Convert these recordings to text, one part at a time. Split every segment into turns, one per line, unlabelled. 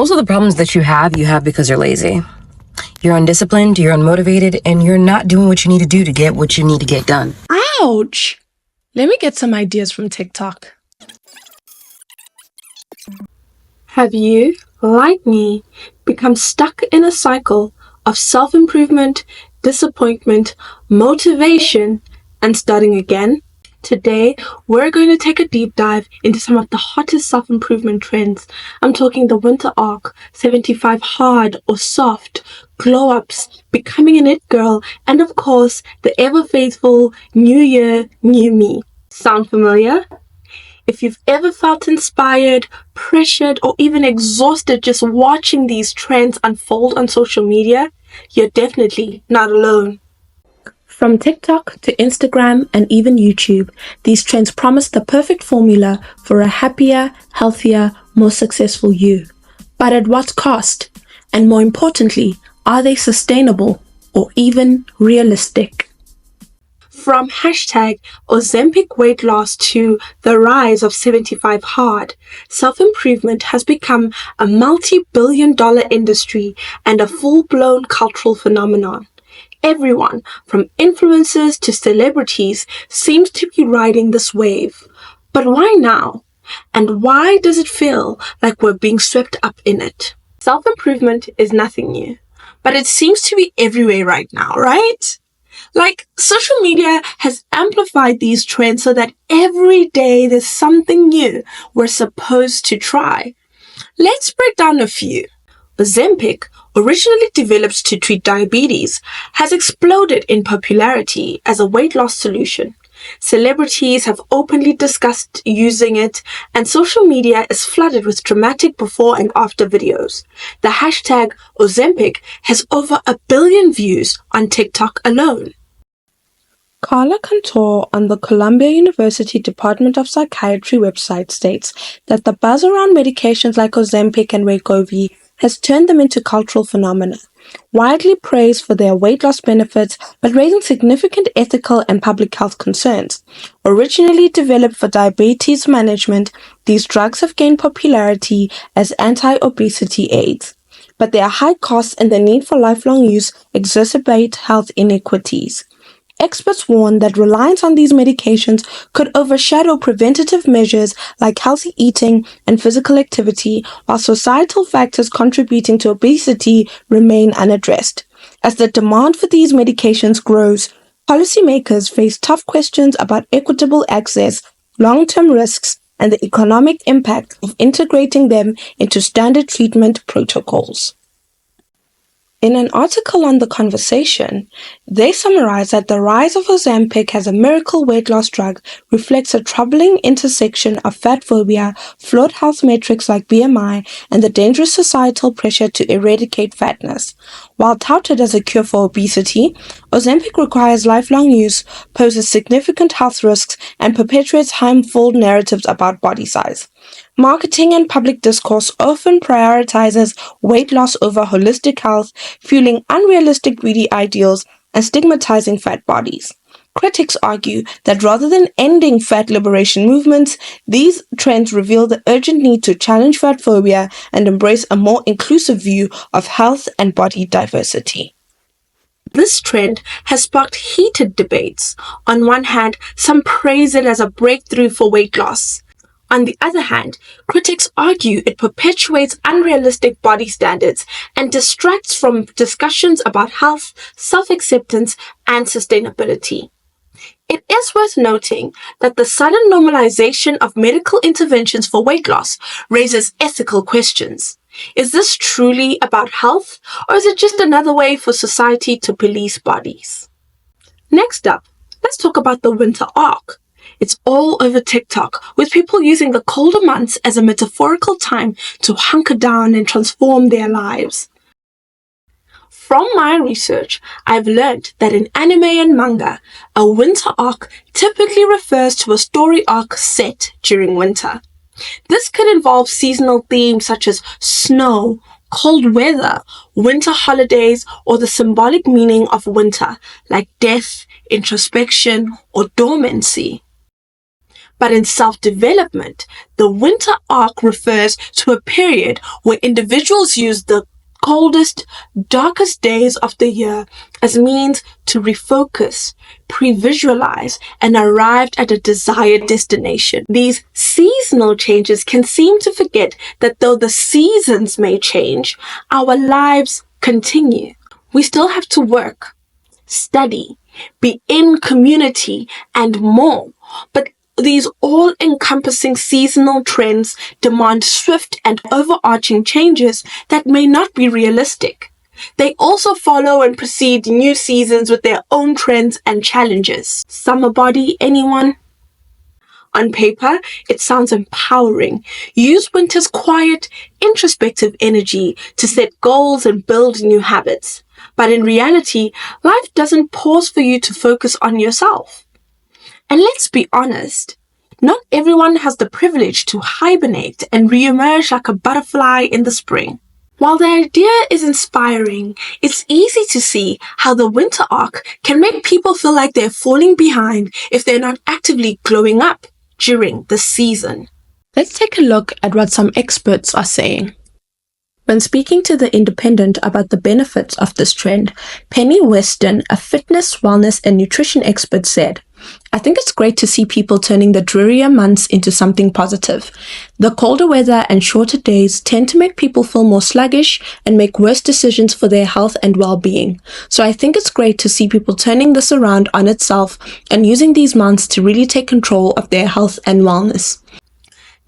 Most of the problems that you have because you're lazy. You're undisciplined, you're unmotivated, and you're not doing what you need to do to get what you need to get done.
Ouch! Let me get some ideas from TikTok. Have you, like me, become stuck in a cycle of self-improvement, disappointment, motivation, and starting again? Today, we're going to take a deep dive into some of the hottest self-improvement trends. I'm talking the winter arc, 75 hard or soft, glow-ups, becoming an it girl, and of course, the ever-faithful New Year, New Me. Sound familiar? If you've ever felt inspired, pressured, or even exhausted just watching these trends unfold on social media, you're definitely not alone. From TikTok to Instagram and even YouTube, these trends promise the perfect formula for a happier, healthier, more successful you. But at what cost? And more importantly, are they sustainable or even realistic? From hashtag Ozempic weight loss to the rise of 75 hard, self-improvement has become a multi-billion-dollar industry and a full-blown cultural phenomenon. Everyone, from influencers to celebrities, seems to be riding this wave. But why now? And why does it feel like we're being swept up in it? Self-improvement is nothing new, but it seems to be everywhere right now, right? Like, social media has amplified these trends so that every day there's something new we're supposed to try. Let's break down a few. Ozempic, originally developed to treat diabetes, has exploded in popularity as a weight loss solution. Celebrities have openly discussed using it, and social media is flooded with dramatic before and after videos. The hashtag Ozempic has over 1 billion views on TikTok alone. Carla Cantor on the Columbia University Department of Psychiatry website states that the buzz around medications like Ozempic and Wegovy has turned them into cultural phenomena, widely praised for their weight loss benefits but raising significant ethical and public health concerns. Originally developed for diabetes management, these drugs have gained popularity as anti-obesity aids, but their high costs and the need for lifelong use exacerbate health inequities. Experts warn that reliance on these medications could overshadow preventative measures like healthy eating and physical activity, while societal factors contributing to obesity remain unaddressed. As the demand for these medications grows, policymakers face tough questions about equitable access, long-term risks, and the economic impact of integrating them into standard treatment protocols. In an article on The Conversation, they summarize that the rise of Ozempic as a miracle weight loss drug reflects a troubling intersection of fat phobia, flawed health metrics like BMI, and the dangerous societal pressure to eradicate fatness. While touted as a cure for obesity, Ozempic requires lifelong use, poses significant health risks, and perpetuates harmful narratives about body size. Marketing and public discourse often prioritizes weight loss over holistic health, fueling unrealistic beauty ideals and stigmatizing fat bodies. Critics argue that rather than ending fat liberation movements, these trends reveal the urgent need to challenge fat phobia and embrace a more inclusive view of health and body diversity. This trend has sparked heated debates. On one hand, some praise it as a breakthrough for weight loss. On the other hand, critics argue it perpetuates unrealistic body standards and distracts from discussions about health, self-acceptance, and sustainability. It is worth noting that the sudden normalization of medical interventions for weight loss raises ethical questions. Is this truly about health, or is it just another way for society to police bodies? Next up, let's talk about the winter arc. It's all over TikTok, with people using the colder months as a metaphorical time to hunker down and transform their lives. From my research, I've learned that in anime and manga, a winter arc typically refers to a story arc set during winter. This could involve seasonal themes such as snow, cold weather, winter holidays, or the symbolic meaning of winter, like death, introspection, or dormancy. But in self-development, the winter arc refers to a period where individuals use the coldest, darkest days of the year as means to refocus, pre-visualize, and arrive at a desired destination. These seasonal changes can seem to forget that though the seasons may change, our lives continue. We still have to work, study, be in community, and more. But these all-encompassing seasonal trends demand swift and overarching changes that may not be realistic. They also follow and precede new seasons with their own trends and challenges. Summer body, anyone? On paper, it sounds empowering. Use winter's quiet, introspective energy to set goals and build new habits. But in reality, life doesn't pause for you to focus on yourself. And let's be honest, not everyone has the privilege to hibernate and re-emerge like a butterfly in the spring. While the idea is inspiring, it's easy to see how the winter arc can make people feel like they're falling behind if they're not actively glowing up during the season.
Let's take a look at what some experts are saying. When speaking to The Independent about the benefits of this trend, Penny Weston, a fitness, wellness, and nutrition expert, said, "I think it's great to see people turning the drearier months into something positive. The colder weather and shorter days tend to make people feel more sluggish and make worse decisions for their health and well-being. So I think it's great to see people turning this around on itself and using these months to really take control of their health and wellness."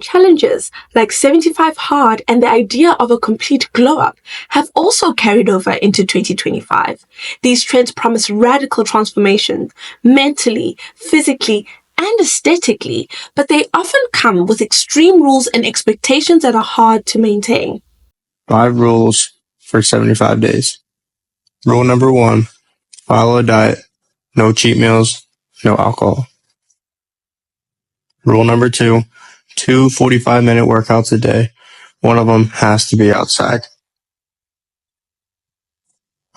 Challenges like 75 Hard and the idea of a complete glow-up have also carried over into 2025. These trends promise radical transformations mentally, physically, and aesthetically, but they often come with extreme rules and expectations that are hard to maintain.
5 rules for 75 days. Rule number 1, follow a diet, no cheat meals, no alcohol. Rule number 2, 2 45-minute workouts a day. One of them has to be outside.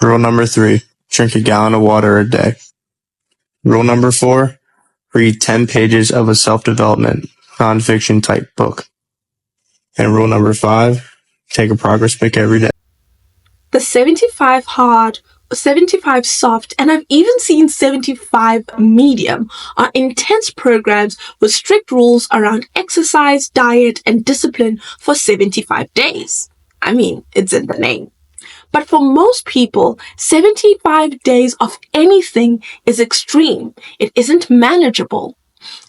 Rule number 3, drink a gallon of water a day. Rule number 4, read 10 pages of a self-development, nonfiction type book. And rule number 5, take a progress pic every day.
The 75 Hard, 75 Soft, and I've even seen 75 Medium are intense programs with strict rules around exercise, diet, and discipline for 75 days. I mean, it's in the name. But for most people, 75 days of anything is extreme. It isn't manageable,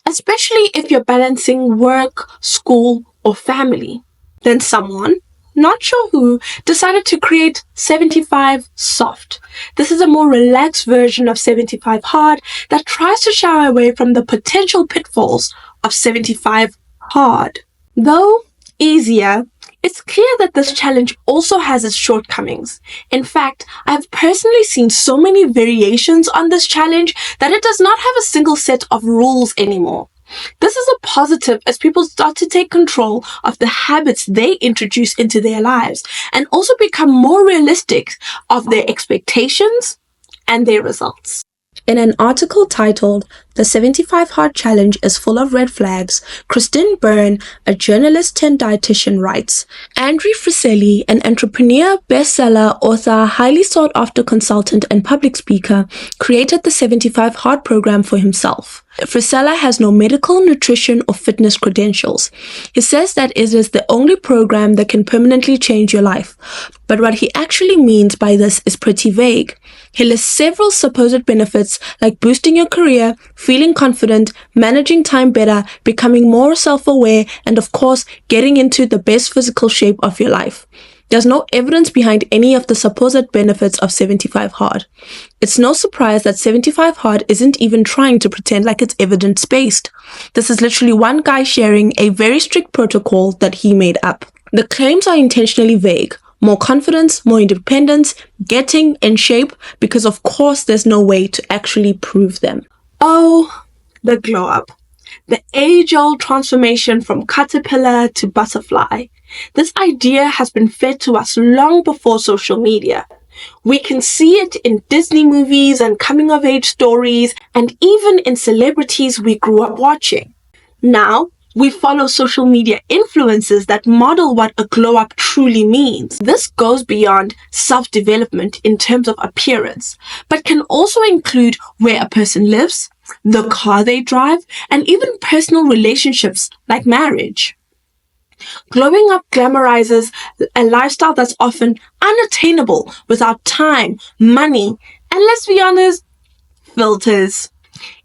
especially if you're balancing work, school, or family. Then someone, not sure who, decided to create 75 Soft. This is a more relaxed version of 75 Hard that tries to shy away from the potential pitfalls of 75 Hard. Though easier, it's clear that this challenge also has its shortcomings. In fact, I have personally seen so many variations on this challenge that it does not have a single set of rules anymore. This is a positive as people start to take control of the habits they introduce into their lives and also become more realistic of their expectations and their results.
In an article titled "The 75 Hard Challenge is Full of Red Flags," Kristen Byrne, a journalist turned dietitian, writes, "Andrew Friselli, an entrepreneur, bestseller, author, highly sought-after consultant, and public speaker, created the 75 Hard program for himself. Frisella has no medical, nutrition, or fitness credentials. He says that it is the only program that can permanently change your life. But what he actually means by this is pretty vague. He lists several supposed benefits like boosting your career, feeling confident, managing time better, becoming more self-aware, and of course, getting into the best physical shape of your life. There's no evidence behind any of the supposed benefits of 75 Hard. It's no surprise that 75 Hard isn't even trying to pretend like it's evidence-based. This is literally one guy sharing a very strict protocol that he made up. The claims are intentionally vague. More confidence, more independence, getting in shape, because of course there's no way to actually prove them.
Oh, the glow up. The age-old transformation from caterpillar to butterfly. This idea has been fed to us long before social media. We can see it in Disney movies and coming-of-age stories, and even in celebrities we grew up watching. Now, we follow social media influencers that model what a glow up truly means. This goes beyond self-development in terms of appearance, but can also include where a person lives, the car they drive, and even personal relationships like marriage. Glowing up glamorizes a lifestyle that's often unattainable without time, money, and let's be honest, filters.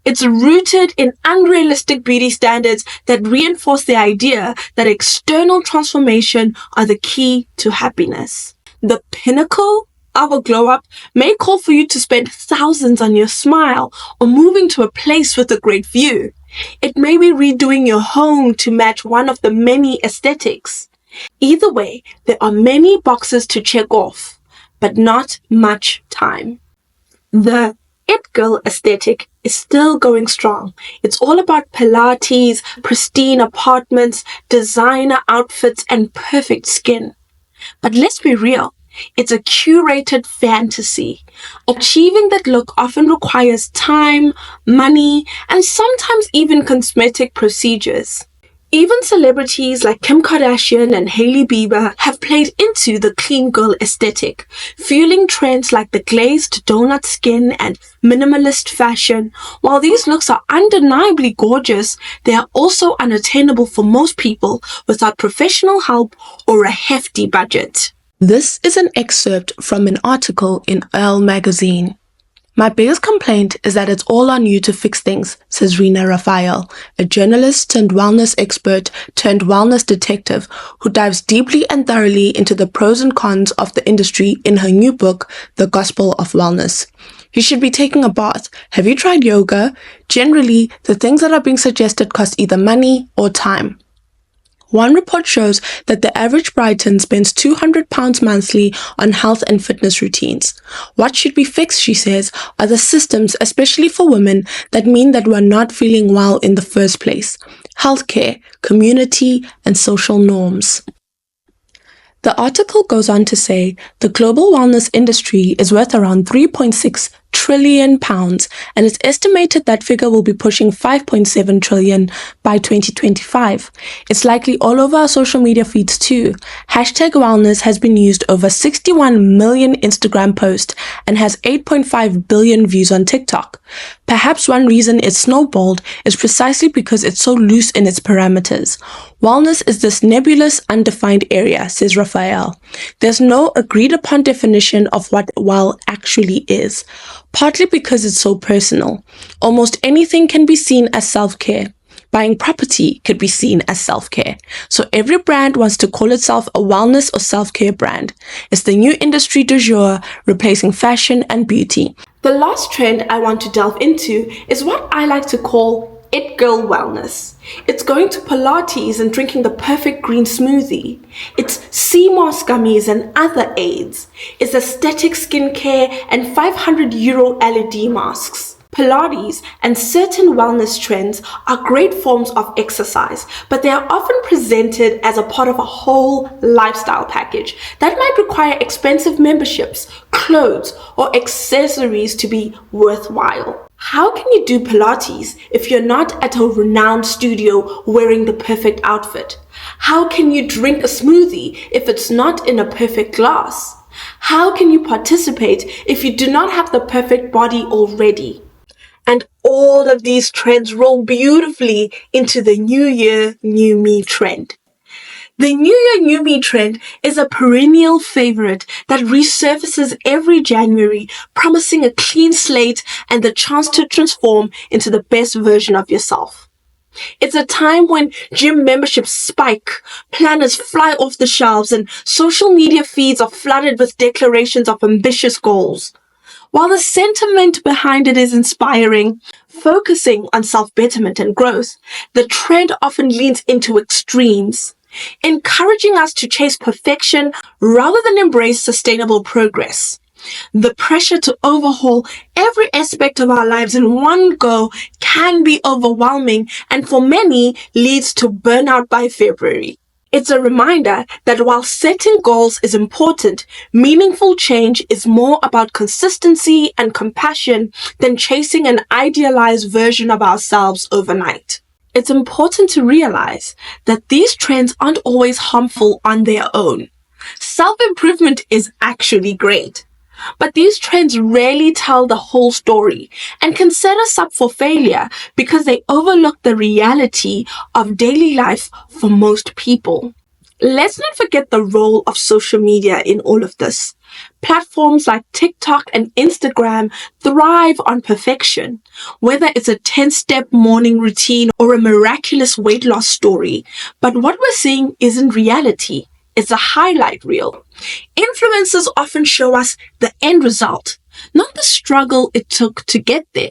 It's rooted in unrealistic beauty standards that reinforce the idea that external transformation are the key to happiness. The pinnacle of a glow up may call for you to spend thousands on your smile or moving to a place with a great view. It may be redoing your home to match one of the many aesthetics. Either way, there are many boxes to check off, but not much time. The It Girl aesthetic is still going strong. It's all about Pilates, pristine apartments, designer outfits, and perfect skin. But let's be real, it's a curated fantasy. Achieving that look often requires time, money, and sometimes even cosmetic procedures. Even celebrities like Kim Kardashian and Hailey Bieber have played into the clean girl aesthetic, fueling trends like the glazed donut skin and minimalist fashion. While these looks are undeniably gorgeous, they are also unattainable for most people without professional help or a hefty budget.
This is an excerpt from an article in Elle magazine. My biggest complaint is that it's all on you to fix things, says Rina Raphael, a journalist turned wellness expert turned wellness detective who dives deeply and thoroughly into the pros and cons of the industry in her new book, The Gospel of Wellness. You should be taking a bath. Have you tried yoga? Generally, the things that are being suggested cost either money or time. One report shows that the average Brighton spends £200 monthly on health and fitness routines. What should be fixed, she says, are the systems, especially for women, that mean that we're not feeling well in the first place. Healthcare, community, and social norms. The article goes on to say the global wellness industry is worth around £3.6 trillion, and it's estimated that figure will be pushing £5.7 trillion by 2025. It's likely all over our social media feeds too. #wellness has been used over 61 million Instagram posts and has 8.5 billion views on TikTok. Perhaps one reason it's snowballed is precisely because it's so loose in its parameters. Wellness is this nebulous, undefined area, says Raphael. There's no agreed upon definition of what well actually is, partly because it's so personal. Almost anything can be seen as self-care. Buying property could be seen as self-care. So every brand wants to call itself a wellness or self-care brand. It's the new industry du jour, replacing fashion and beauty.
The last trend I want to delve into is what I like to call It Girl Wellness. It's going to Pilates and drinking the perfect green smoothie. It's sea moss gummies and other aids. It's aesthetic skincare and €500 LED masks. Pilates and certain wellness trends are great forms of exercise, but they are often presented as a part of a whole lifestyle package that might require expensive memberships, clothes, or accessories to be worthwhile. How can you do Pilates if you're not at a renowned studio wearing the perfect outfit? How can you drink a smoothie if it's not in a perfect glass? How can you participate if you do not have the perfect body already? And all of these trends roll beautifully into the New Year, New Me trend. The New Year, New Me trend is a perennial favorite that resurfaces every January, promising a clean slate and the chance to transform into the best version of yourself. It's a time when gym memberships spike, planners fly off the shelves, and social media feeds are flooded with declarations of ambitious goals. While the sentiment behind it is inspiring, focusing on self-betterment and growth, the trend often leans into extremes, encouraging us to chase perfection rather than embrace sustainable progress. The pressure to overhaul every aspect of our lives in one go can be overwhelming and for many leads to burnout by February. It's a reminder that while setting goals is important, meaningful change is more about consistency and compassion than chasing an idealized version of ourselves overnight. It's important to realize that these trends aren't always harmful on their own. Self-improvement is actually great. But these trends rarely tell the whole story and can set us up for failure because they overlook the reality of daily life for most people. Let's not forget the role of social media in all of this. Platforms like TikTok and Instagram thrive on perfection. Whether it's a 10-step morning routine or a miraculous weight loss story, but what we're seeing isn't reality. It's a highlight reel. Influencers often show us the end result, not the struggle it took to get there.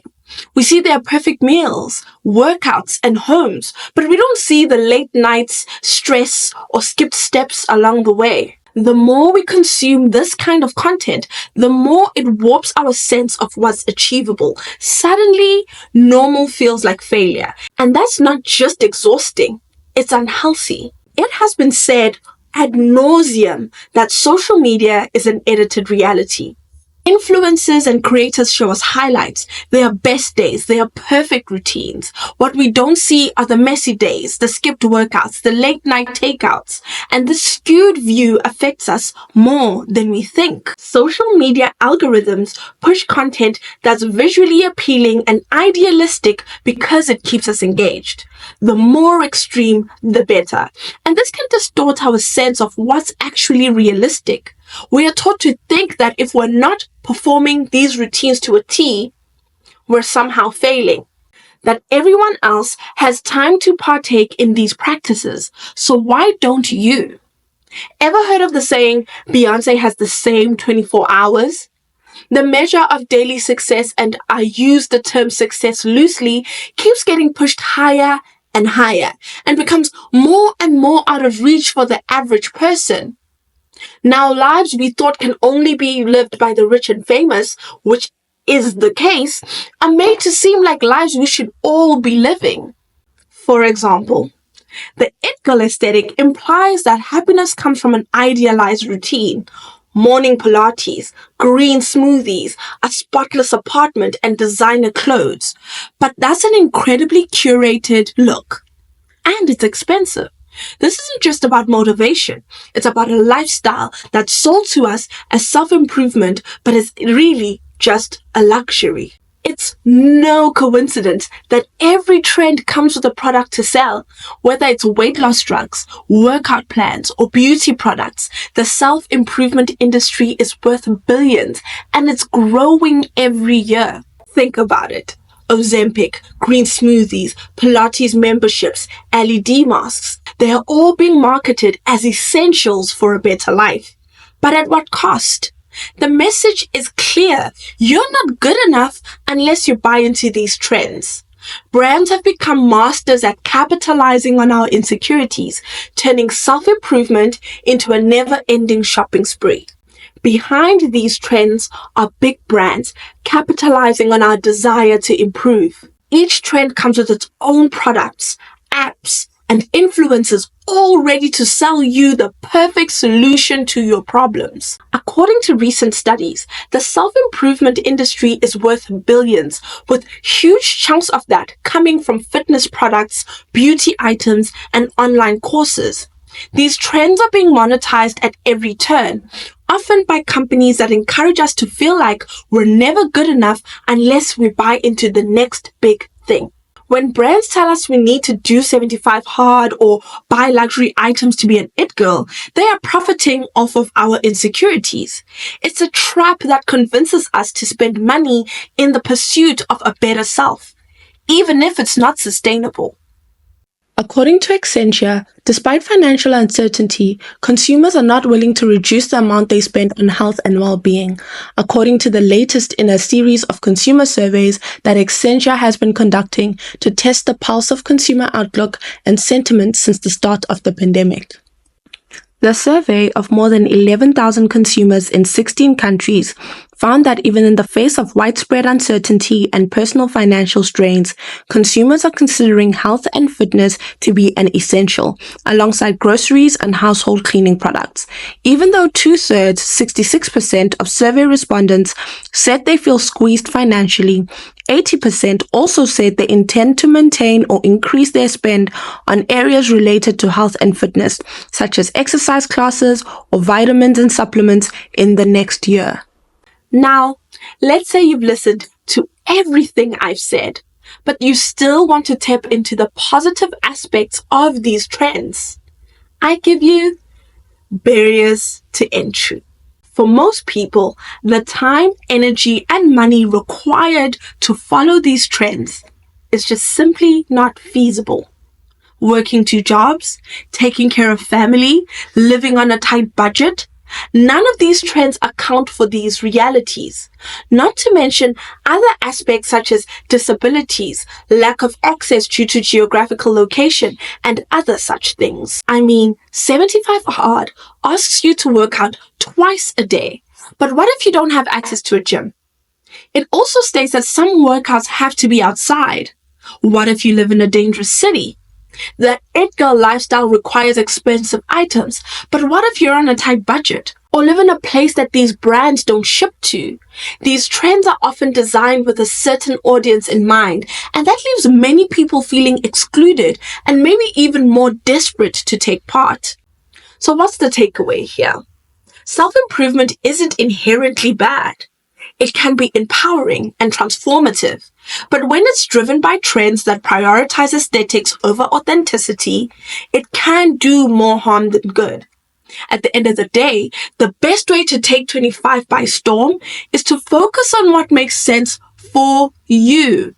We see their perfect meals, workouts, and homes, but we don't see the late nights, stress, or skipped steps along the way. The more we consume this kind of content, the more it warps our sense of what's achievable. Suddenly, normal feels like failure. And that's not just exhausting, it's unhealthy. It has been said ad nauseum that social media is an edited reality. Influencers and creators show us highlights, their best days, their perfect routines. What we don't see are the messy days, the skipped workouts, the late night takeouts. And this skewed view affects us more than we think. Social media algorithms push content that's visually appealing and idealistic because it keeps us engaged. The more extreme, the better. And this can distort our sense of what's actually realistic. We are taught to think that if we're not performing these routines to a T, we're somehow failing. That everyone else has time to partake in these practices, so why don't you? Ever heard of the saying, Beyonce has the same 24 hours? The measure of daily success, and I use the term success loosely, keeps getting pushed higher and higher and becomes more and more out of reach for the average person. Now, lives we thought can only be lived by the rich and famous, which is the case, are made to seem like lives we should all be living. For example, the it girl aesthetic implies that happiness comes from an idealized routine. Morning Pilates, green smoothies, a spotless apartment, and designer clothes. But that's an incredibly curated look. And it's expensive. This isn't just about motivation. It's about a lifestyle that's sold to us as self-improvement, but is really just a luxury. It's no coincidence that every trend comes with a product to sell. Whether it's weight loss drugs, workout plans, or beauty products, the self-improvement industry is worth billions, and it's growing every year. Think about it. Ozempic, green smoothies, Pilates memberships, LED masks. They are all being marketed as essentials for a better life. But at what cost? The message is clear. You're not good enough unless you buy into these trends. Brands have become masters at capitalizing on our insecurities, turning self-improvement into a never-ending shopping spree. Behind these trends are big brands capitalizing on our desire to improve. Each trend comes with its own products, apps, and influencers all ready to sell you the perfect solution to your problems. According to recent studies, the self-improvement industry is worth billions, with huge chunks of that coming from fitness products, beauty items, and online courses. These trends are being monetized at every turn, often by companies that encourage us to feel like we're never good enough unless we buy into the next big thing. When brands tell us we need to do 75 hard or buy luxury items to be an it girl, they are profiting off of our insecurities. It's a trap that convinces us to spend money in the pursuit of a better self, even if it's not sustainable.
According to Accenture, despite financial uncertainty, consumers are not willing to reduce the amount they spend on health and well-being, according to the latest in a series of consumer surveys that Accenture has been conducting to test the pulse of consumer outlook and sentiment since the start of the pandemic. The survey of more than 11,000 consumers in 16 countries found that even in the face of widespread uncertainty and personal financial strains, consumers are considering health and fitness to be an essential, alongside groceries and household cleaning products. Even though 2/3, 66% of survey respondents said they feel squeezed financially, 80% also said they intend to maintain or increase their spend on areas related to health and fitness, such as exercise classes or vitamins and supplements in the next year.
Now, let's say you've listened to everything I've said, but you still want to tap into the positive aspects of these trends. I give you barriers to entry. For most people, the time, energy, and money required to follow these trends is just simply not feasible. Working 2 jobs, taking care of family, living on a tight budget, none of these trends account for these realities, not to mention other aspects such as disabilities, lack of access due to geographical location, and other such things. I mean, 75 Hard asks you to work out twice a day, but what if you don't have access to a gym? It also states that some workouts have to be outside. What if you live in a dangerous city? The it girl lifestyle requires expensive items, but what if you're on a tight budget or live in a place that these brands don't ship to? These trends are often designed with a certain audience in mind, and that leaves many people feeling excluded and maybe even more desperate to take part. So what's the takeaway here? Self-improvement isn't inherently bad. It can be empowering and transformative. But when it's driven by trends that prioritize aesthetics over authenticity, it can do more harm than good. At the end of the day, the best way to take 25 by storm is to focus on what makes sense for you.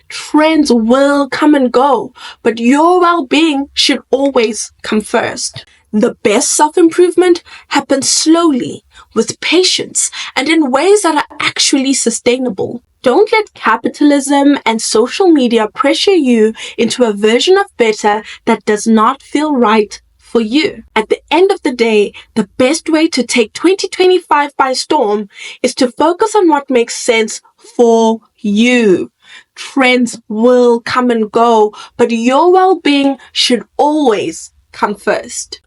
Trends will come and go, but your well-being should always come first. The best self-improvement happens slowly, with patience, and in ways that are actually sustainable. Don't let capitalism and social media pressure you into a version of better that does not feel right for you. At the end of the day, the best way to take 2025 by storm is to focus on what makes sense for you. Trends will come and go, but your well-being should always come first.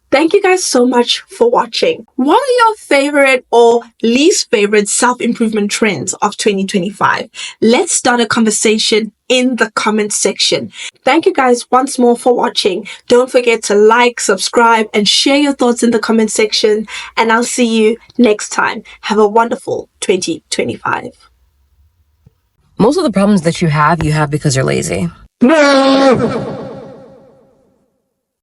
Thank you guys so much for watching. What are your favorite or least favorite self-improvement trends of 2025? Let's start a conversation in the comment section. Thank you guys once more for watching. Don't forget to like, subscribe, and share your thoughts in the comment section. And I'll see you next time. Have a wonderful 2025.
Most of the problems that you have because you're lazy.
No!